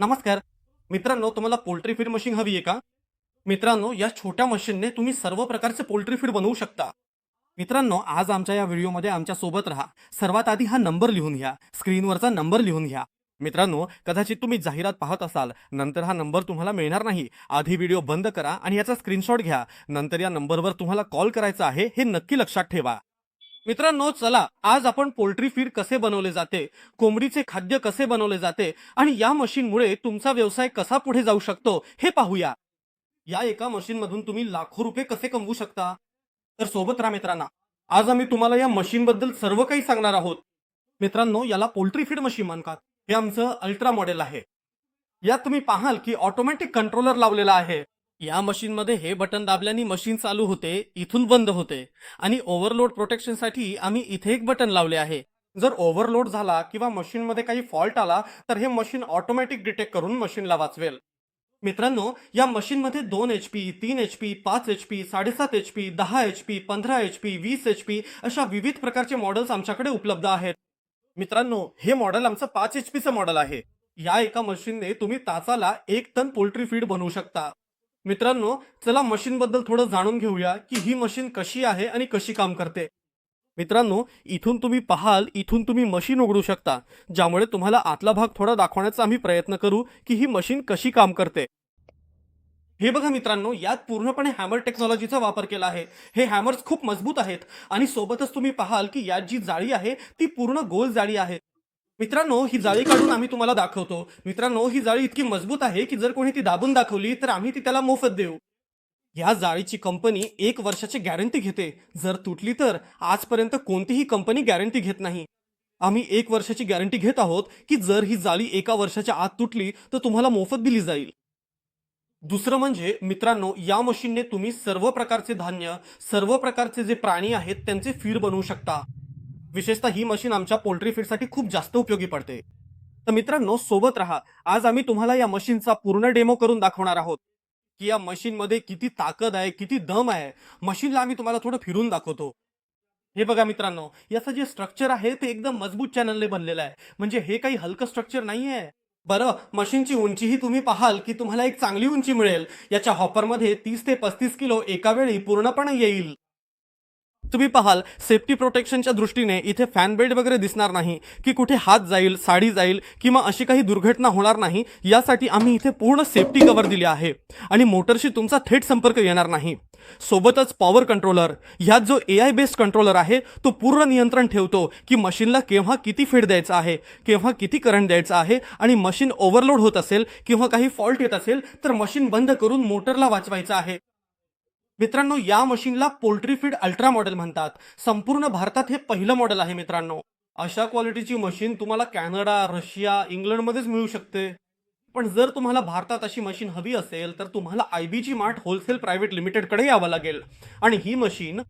नमस्कार मित्रांनो, तुम्हाला पोल्ट्री फीड मशीन हवी आहे का? मित्रांनो, या छोट्या मशीनने तुम्ही सर्व प्रकारचे पोल्ट्री फीड बनवू शकता. मित्रांनो, आज आमच्या या व्हिडिओमध्ये आमच्या सोबत राहा. सर्वात आधी हा नंबर लिहून घ्या, स्क्रीनवरचा नंबर लिहून घ्या. मित्रांनो, कदाचित तुम्ही जाहिरात पाहत असाल, नंतर हा नंबर तुम्हाला मिळणार नाही. आधी व्हिडिओ बंद करा आणि याचा स्क्रीनशॉट घ्या. नंतर या नंबरवर तुम्हाला कॉल करायचा आहे, हे नक्की लक्षात ठेवा. मित्रांनो, चला आज आपण पोल्ट्री फीड कसे बनवले जाते, कोंबडीचे खाद्य कसे बनवले जाते आणि या मशीनमुळे तुमचा व्यवसाय कसा पुढे जाऊ शकतो हे पाहूया. या एका मशीनमधून तुम्ही लाखो रुपये कसे कमवू शकता. तर सोबत राहा मित्रांनो. आज आम्ही तुम्हाला या मशीन बद्दल सर्व काही सांगणार आहोत. मित्रांनो, याला पोल्ट्री फीड मशीन म्हणतात. हे आमचं अल्ट्रा मॉडेल आहे. यात तुम्ही पाहाल की ऑटोमॅटिक कंट्रोलर लावलेला आहे. या मशीनमध्ये हे बटन दाबल्याने मशीन चालू होते, इथून बंद होते. आणि ओव्हरलोड प्रोटेक्शनसाठी आम्ही इथे एक बटन लावले आहे. जर ओव्हरलोड झाला किंवा मशीनमध्ये काही फॉल्ट आला तर हे मशीन ऑटोमॅटिक डिटेक्ट करून मशीनला वाचवेल. मित्रांनो, या मशीनमध्ये 2 HP, 3 HP, 5 HP, 7.5 HP, 10 HP, 15 HP, 20 HP अशा विविध प्रकारचे मॉडेल्स आमच्याकडे उपलब्ध आहेत. मित्रांनो, हे मॉडेल आमचं 5 HPचं मॉडेल आहे. या एका मशीनने तुम्ही तासाला 1 टन पोल्ट्री फीड बनवू शकता. मित्रांनो, चला मशीन बद्दल थोडं जाणून घेऊया की ही मशीन कशी आहे आणि कशी काम करते. मित्रांनो, इथून तुम्ही पाहाल, इथून तुम्ही मशीन उघडू शकता, ज्यामुळे तुम्हाला आतला भाग थोडा दाखवण्याचा आम्ही प्रयत्न करू की ही मशीन कशी काम करते. हे बघा मित्रांनो, यात पूर्णपणे हॅमर टेक्नॉलॉजीचा वापर केला आहे. हे हॅमर्स खूप मजबूत आहेत आणि सोबतच तुम्ही पाहाल की यात जी जाळी आहे ती पूर्ण गोल जाळी आहे. मित्रांनो, ही जाळी काढून आम्ही तुम्हाला दाखवतो. मित्रांनो, ही जाळी इतकी मजबूत आहे की जर कोणी ती दाबून दाखवली तर आम्ही ती त्याला मोफत देऊ. या जाळीची कंपनी 1 वर्षाची गॅरंटी घेते. जर तुटली तर आजपर्यंत कोणतीही कंपनी गॅरंटी घेत नाही. आम्ही 1 वर्षाची गॅरंटी घेत आहोत की जर ही जाळी 1 वर्षाच्या आत तुटली तर तुम्हाला मोफत दिली जाईल. दुसरं म्हणजे मित्रांनो, या मशीनने तुम्ही सर्व प्रकारचे धान्य, सर्व प्रकारचे जे प्राणी आहेत त्यांचे फीड बनवू शकता. विशेषतः ही मशीन आमच्या पोल्ट्री फीडसाठी खूप जास्त उपयोगी पडते. तर मित्रांनो, सोबत राहा. आज आम्ही तुम्हाला या मशीनचा पूर्ण डेमो करून दाखवणार आहोत की या मशीनमध्ये किती ताकद आहे, किती दम आहे. मशीनला आम्ही तुम्हाला थोडं फिरून दाखवतो. हे बघा मित्रांनो, याचं जे स्ट्रक्चर आहे ते एकदम मजबूत चॅनलने बनलेलं आहे. म्हणजे हे काही हलकं स्ट्रक्चर नाही आहे. बरं, मशीनची उंचीही तुम्ही पाहाल की तुम्हाला एक चांगली उंची मिळेल. याच्या हॉपरमध्ये 30 ते 35 किलो एका वेळी पूर्णपणे येईल. तुम्ही पाहाल, सेफ्टी प्रोटेक्शनच्या दृष्टीने इथे फॅन बेल्ट वगैरे दिसणार नाही की कुठे हात जाईल, साडी जाईल किंवा अशी काही दुर्घटना होणार नाही. यासाठी आम्ही इथे पूर्ण सेफ्टी कव्हर दिले आहे आणि मोटरशी तुमचा थेट संपर्क येणार नाही. सोबतच पॉवर कंट्रोलर, ह्यात जो AI बेस्ड कंट्रोलर आहे तो पूर्ण नियंत्रण ठेवतो की मशीनला केव्हा किती फीड द्यायचा आहे, केव्हा किती करंट द्यायचा आहे. आणि मशीन ओव्हरलोड होत असेल किंवा काही फॉल्ट येत असेल तर मशीन बंद करून मोटरला वाचवायचं आहे. मित्रांनो, या मशीनला पोल्ट्री फीड अल्ट्रा मॉडेल म्हणतात. संपूर्ण भारतात हे पहिलं मॉडेल आहे. मित्रांनो, अशा क्वालिटीची मशीन तुम्हाला कॅनडा, रशिया, इंग्लंडमध्येच मिळू शकते. पण जर तुम्हाला भारतात अशी मशीन हवी असेल तर तुम्हाला IBG मार्ट होलसेल प्रायव्हेट लिमिटेडकडे यावं लागेल. आणि ही मशीन,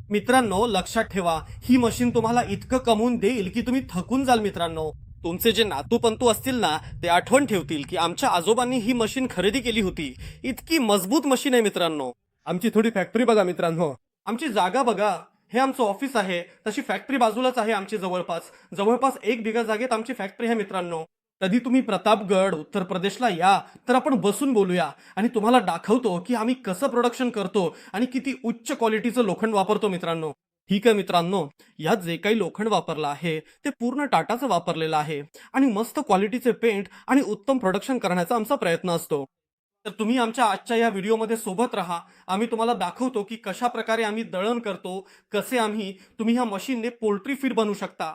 मित्रांनो लक्षात ठेवा, ही मशीन तुम्हाला इतकं कमवून देईल की तुम्ही थकून जाल. मित्रांनो, तुमचे जे नातूपंतू असतील ना, ते आठवण ठेवतील की आमच्या आजोबांनी ही मशीन खरेदी केली होती. इतकी मजबूत मशीन आहे. मित्रांनो, आमची थोडी फॅक्टरी बघा. मित्रांनो, आमची जागा बघा. हे आमचं ऑफिस आहे, तशी फॅक्टरी बाजूलाच आहे आमची. जवळपास 1 बिघा जागेत आमची फॅक्टरी आहे. मित्रांनो, कधी तुम्ही प्रतापगड, उत्तर प्रदेशला या तर आपण बसून बोलूया आणि तुम्हाला दाखवतो की आम्ही कसं प्रोडक्शन करतो आणि किती उच्च क्वालिटीचं लोखंड वापरतो. मित्रांनो, ठीक आहे मित्रांनो, यात जे काही लोखंड वापरलं आहे ते पूर्ण टाटाचं वापरलेलं आहे आणि मस्त क्वालिटीचे पेंट आणि उत्तम प्रोडक्शन करण्याचा आमचा प्रयत्न असतो. तर तुम्ही आमच्या आजच्या या व्हिडिओमध्ये सोबत राहा. आम्ही तुम्हाला दाखवतो की कशा प्रकारे आम्ही दळण करतो, कसे तुम्ही ह्या मशीनने पोल्ट्री फीड बनवू शकता.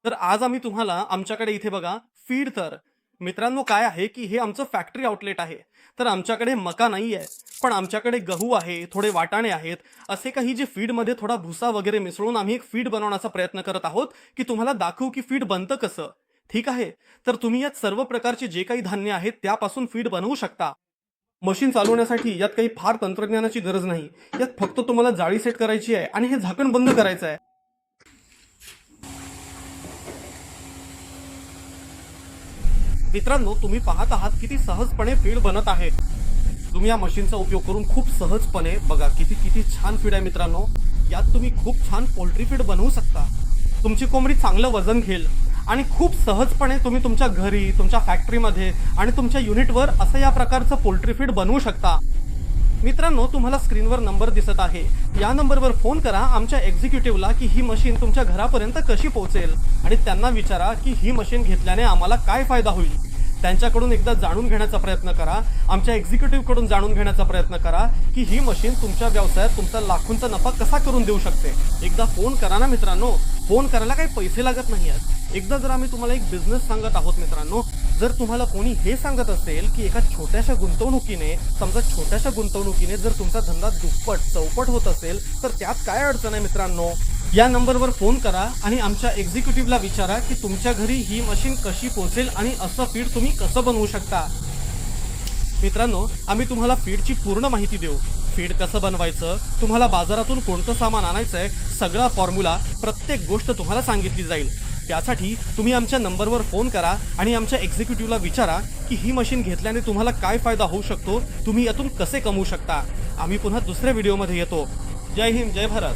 तर आज आम्ही तुम्हाला आमच्याकडे इथे बघा फीड. तर मित्रांनो, काय आहे की हे आमचं फॅक्टरी आउटलेट आहे. तर आमच्याकडे मका नाही आहे, पण आमच्याकडे गहू आहे, थोडे वाटाणे आहेत. असे काही जे फीडमध्ये थोडा भुसा वगैरे मिसळून आम्ही एक फीड बनवण्याचा प्रयत्न करत आहोत की तुम्हाला दाखवू की फीड बनतं कसं. ठीक आहे, तर तुम्ही यात सर्व प्रकारचे जे काही धान्य आहेत त्यापासून फीड बनवू शकता. मशीन चालवण्यासाठी यात काही फार तंत्रज्ञानाची गरज नाही. यात फक्त तुम्हाला जाळी सेट करायची आहे आणि हे झाकण बंद करायचं आहे. मित्रांनो, तुम्ही पाहत आहात किती सहजपणे फीड बनत आहे. तुम्ही या मशीनचा उपयोग करून खूप सहजपणे बघा किती किती छान फीड आहे. मित्रांनो, यात तुम्ही खूप छान पोल्ट्री फीड बनवू शकता. तुमची कोंबडी चांगलं वजन घेईल आणि खूप सहजपणे तुम्ही तुमच्या घरी, तुमच्या फॅक्टरीमध्ये आणि तुमच्या युनिटवर असं या प्रकारचं पोल्ट्री फीड बनवू शकता. मित्रांनो, तुम्हाला स्क्रीनवर नंबर दिसत आहे. या नंबरवर फोन करा आमच्या एक्झिक्युटिव्हला की ही मशीन तुमच्या घरापर्यंत कशी पोहोचेल आणि त्यांना विचारा की ही मशीन घेतल्याने आम्हाला काय फायदा होईल. त्यांच्याकडून एकदा जाणून घेण्याचा प्रयत्न करा, आमच्या एक्झिक्युटिव्हकडून जाणून घेण्याचा प्रयत्न करा की ही मशीन तुमच्या व्यवसायात तुमचा लाखोंचा नफा कसा करून देऊ शकते. एकदा फोन करा ना मित्रांनो. फोन करायला काही पैसे लागत नाही आहेत. एकदा जर आम्ही तुम्हाला एक बिझनेस सांगत आहोत मित्रांनो, जर तुम्हाला कोणी हे सांगत असेल की एका छोट्याशा गुंतवणुकीने, समजा छोट्याशा गुंतवणुकीने जर तुमचा धंदा दुप्पट चौपट होत असेल तर त्यात काय अडचण आहे मित्रांनो. या नंबरवर फोन करा आणि आमच्या एक्झिक्युटिव्हला विचारा की तुमच्या घरी ही मशीन कशी पोहोचेल आणि असं फीड तुम्ही कसं बनवू शकता. मित्रांनो, आम्ही तुम्हाला फीडची पूर्ण माहिती देऊ. फीड कसं बनवायचं, तुम्हाला बाजारातून कोणतं सामान आणायचं आहे, सगळा फॉर्म्युला, प्रत्येक गोष्ट तुम्हाला सांगितली जाईल. त्यासाठी तुम्ही आमच्या नंबरवर फोन करा आणि आमच्या एक्झिक्युटिव्हला विचारा की ही मशीन घेतल्याने तुम्हाला काय फायदा होऊ शकतो, तुम्ही यातून कसे कमवू शकता. आम्ही पुन्हा दुसऱ्या व्हिडिओमध्ये येतो. जय हिंद, जय भारत.